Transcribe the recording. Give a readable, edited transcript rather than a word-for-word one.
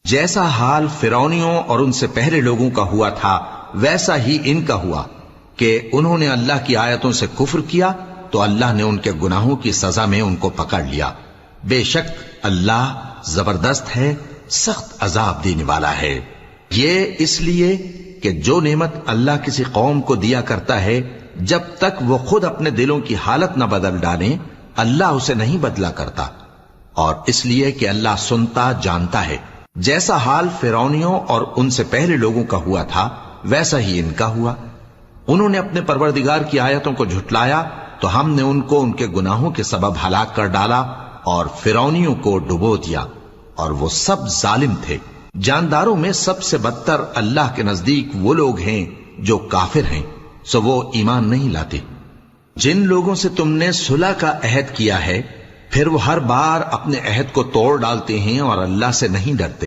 جیسا حال فرعونیوں اور ان سے پہلے لوگوں کا ہوا تھا ویسا ہی ان کا ہوا کہ انہوں نے اللہ کی آیتوں سے کفر کیا تو اللہ نے ان کے گناہوں کی سزا میں ان کو پکڑ لیا۔ بے شک اللہ زبردست ہے، سخت عذاب دینے والا ہے۔ یہ اس لیے کہ جو نعمت اللہ کسی قوم کو دیا کرتا ہے جب تک وہ خود اپنے دلوں کی حالت نہ بدل ڈالیں اللہ اسے نہیں بدلا کرتا، اور اس لیے کہ اللہ سنتا جانتا ہے۔ جیسا حال فرعونیوں اور ان سے پہلے لوگوں کا ہوا تھا ویسا ہی ان کا ہوا۔ انہوں نے اپنے پروردگار کی آیتوں کو جھٹلایا تو ہم نے ان کو ان کے گناہوں کے سبب ہلاک کر ڈالا اور فرعونیوں کو ڈبو دیا، اور وہ سب ظالم تھے۔ جانداروں میں سب سے بدتر اللہ کے نزدیک وہ لوگ ہیں جو کافر ہیں، سو وہ ایمان نہیں لاتے۔ جن لوگوں سے تم نے صلح کا عہد کیا ہے پھر وہ ہر بار اپنے عہد کو توڑ ڈالتے ہیں اور اللہ سے نہیں ڈرتے۔